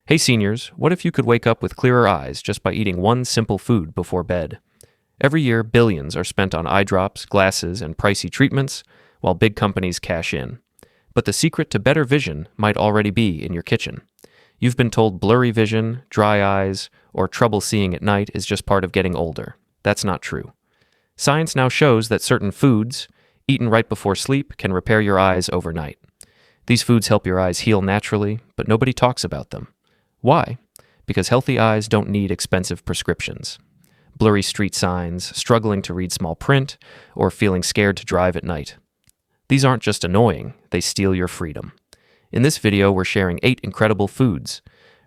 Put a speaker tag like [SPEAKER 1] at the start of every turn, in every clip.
[SPEAKER 1] Hey seniors, what if you could wake up with clearer eyes just by eating one simple food before bed? Every year, billions are spent on eye drops, glasses, and pricey treatments, while big companies cash in. But the secret to better vision might already be in your kitchen. You've been told blurry vision, dry eyes, or trouble seeing at night is just part of getting older. That's not true. Science now shows that certain foods, eaten right before sleep, can repair your eyes overnight. These foods help your eyes heal naturally, but nobody talks about them. Why? Because healthy eyes don't need expensive prescriptions. Blurry street signs, struggling to read small print, or feeling scared to drive at night. These aren't just annoying, they steal your freedom. In this video, we're sharing 8 incredible foods,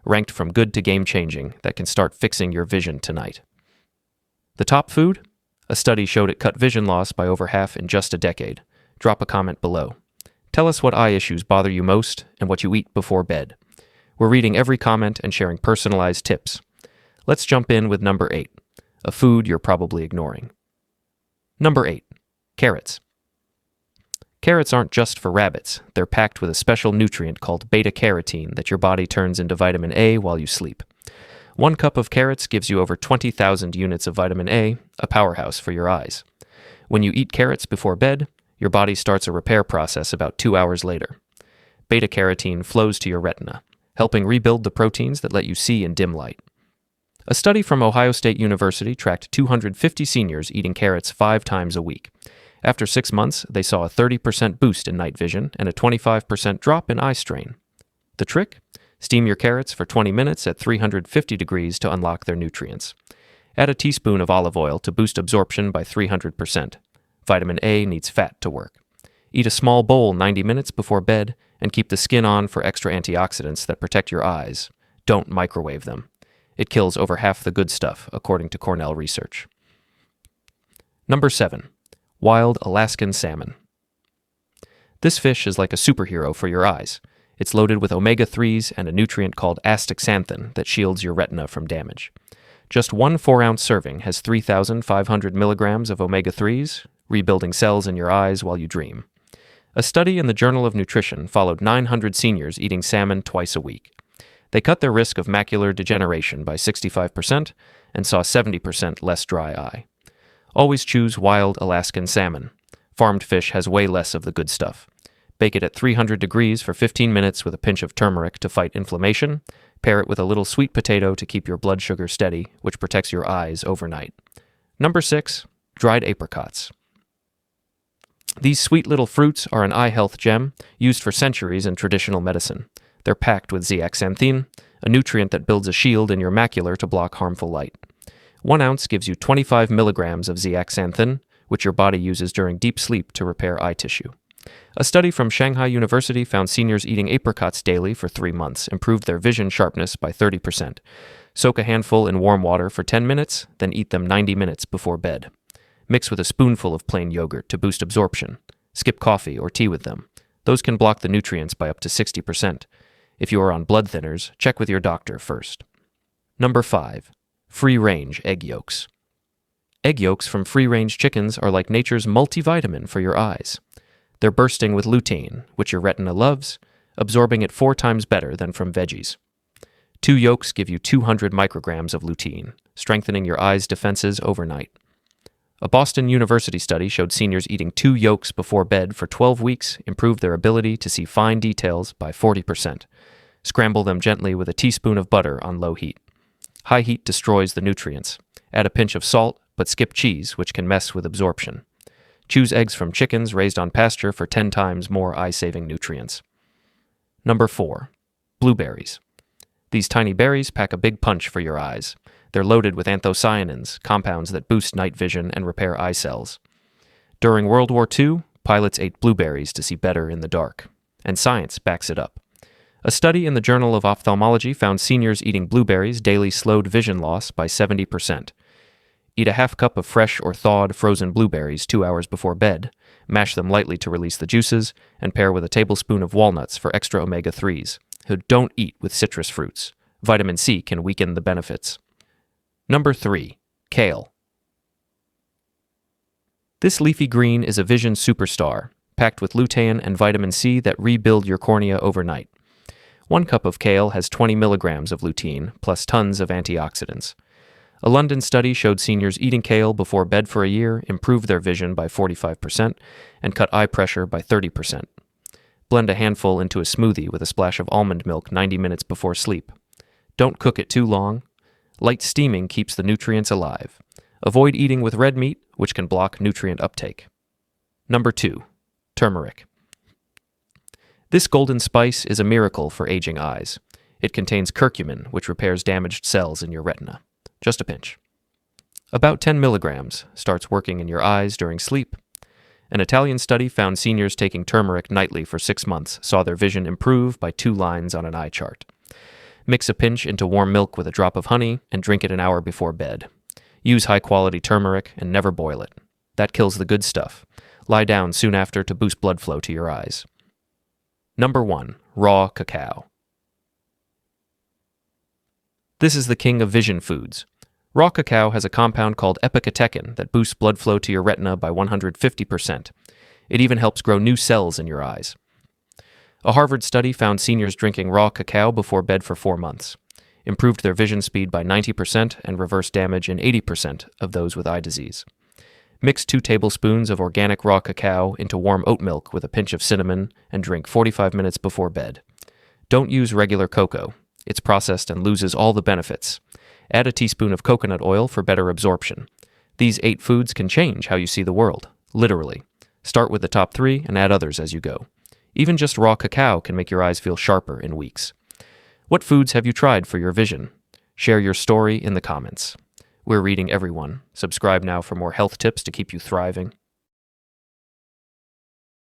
[SPEAKER 1] ranked from good to game-changing, that can start fixing your vision tonight. The top food? A study showed it cut vision loss by over half in just a decade. Drop a comment below. Tell us what eye issues bother you most and what you eat before bed. We're reading every comment and sharing personalized tips. Let's jump in with number 8, a food you're probably ignoring. Number 8, carrots. Carrots aren't just for rabbits. They're packed with a special nutrient called beta-carotene that your body turns into vitamin A while you sleep. 1 cup of carrots gives you over 20,000 units of vitamin A, a powerhouse for your eyes. When you eat carrots before bed, your body starts a repair process about 2 hours later. Beta-carotene flows to your retina, helping rebuild the proteins that let you see in dim light. A study from Ohio State University tracked 250 seniors eating carrots 5 times a week. After 6 months, they saw a 30% boost in night vision and a 25% drop in eye strain. The trick? Steam your carrots for 20 minutes at 350 degrees to unlock their nutrients. Add a teaspoon of olive oil to boost absorption by 300%. Vitamin A needs fat to work. Eat a small bowl 90 minutes before bed and keep the skin on for extra antioxidants that protect your eyes. Don't microwave them. It kills over half the good stuff, according to Cornell research. Number 7. Wild Alaskan salmon. This fish is like a superhero for your eyes. It's loaded with omega-3s and a nutrient called astaxanthin that shields your retina from damage. Just 1 4-ounce serving has 3,500 milligrams of omega-3s, rebuilding cells in your eyes while you dream. A study in the Journal of Nutrition followed 900 seniors eating salmon twice a week. They cut their risk of macular degeneration by 65% and saw 70% less dry eye. Always choose wild Alaskan salmon. Farmed fish has way less of the good stuff. Bake it at 300 degrees for 15 minutes with a pinch of turmeric to fight inflammation. Pair it with a little sweet potato to keep your blood sugar steady, which protects your eyes overnight. Number 6, dried apricots. These sweet little fruits are an eye health gem used for centuries in traditional medicine. They're packed with zeaxanthin, a nutrient that builds a shield in your macula to block harmful light. 1 ounce gives you 25 milligrams of zeaxanthin, which your body uses during deep sleep to repair eye tissue. A study from Shanghai University found seniors eating apricots daily for 3 months improved their vision sharpness by 30%. Soak a handful in warm water for 10 minutes, then eat them 90 minutes before bed. Mix with a spoonful of plain yogurt to boost absorption. Skip coffee or tea with them. Those can block the nutrients by up to 60%. If you are on blood thinners, check with your doctor first. Number 5. Free-range egg yolks. Egg yolks from free-range chickens are like nature's multivitamin for your eyes. They're bursting with lutein, which your retina loves, absorbing it 4 times better than from veggies. 2 yolks give you 200 micrograms of lutein, strengthening your eyes' defenses overnight. A Boston University study showed seniors eating 2 yolks before bed for 12 weeks improved their ability to see fine details by 40%. Scramble them gently with a teaspoon of butter on low heat. High heat destroys the nutrients. Add a pinch of salt, but skip cheese, which can mess with absorption. Choose eggs from chickens raised on pasture for 10 times more eye-saving nutrients. Number 4. Blueberries. These tiny berries pack a big punch for your eyes. They're loaded with anthocyanins, compounds that boost night vision and repair eye cells. During World War II, pilots ate blueberries to see better in the dark. And science backs it up. A study in the Journal of Ophthalmology found seniors eating blueberries daily slowed vision loss by 70%. Eat a half cup of fresh or thawed frozen blueberries 2 hours before bed, mash them lightly to release the juices, and pair with a tablespoon of walnuts for extra omega-3s. Don't eat with citrus fruits. Vitamin C can weaken the benefits. Number 3. Kale. This leafy green is a vision superstar, packed with lutein and vitamin C that rebuild your cornea overnight. 1 cup of kale has 20 milligrams of lutein, plus tons of antioxidants. A London study showed seniors eating kale before bed for a year improved their vision by 45% and cut eye pressure by 30%. Blend a handful into a smoothie with a splash of almond milk 90 minutes before sleep. Don't cook it too long. Light steaming keeps the nutrients alive. Avoid eating with red meat, which can block nutrient uptake. Number 2. Turmeric. This golden spice is a miracle for aging eyes. It contains curcumin, which repairs damaged cells in your retina. Just a pinch. About 10 milligrams starts working in your eyes during sleep. An Italian study found seniors taking turmeric nightly for 6 months saw their vision improve by 2 lines on an eye chart. Mix a pinch into warm milk with a drop of honey and drink it an hour before bed. Use high-quality turmeric and never boil it. That kills the good stuff. Lie down soon after to boost blood flow to your eyes. Number 1. Raw cacao. This is the king of vision foods. Raw cacao has a compound called epicatechin that boosts blood flow to your retina by 150%. It even helps grow new cells in your eyes. A Harvard study found seniors drinking raw cacao before bed for 4 months, improved their vision speed by 90% and reversed damage in 80% of those with eye disease. Mix 2 tablespoons of organic raw cacao into warm oat milk with a pinch of cinnamon and drink 45 minutes before bed. Don't use regular cocoa. It's processed and loses all the benefits. Add a teaspoon of coconut oil for better absorption. These 8 foods can change how you see the world, literally. Start with the top 3 and add others as you go. Even just raw cacao can make your eyes feel sharper in weeks. What foods have you tried for your vision? Share your story in the comments. We're reading everyone. Subscribe now for more health tips to keep you thriving.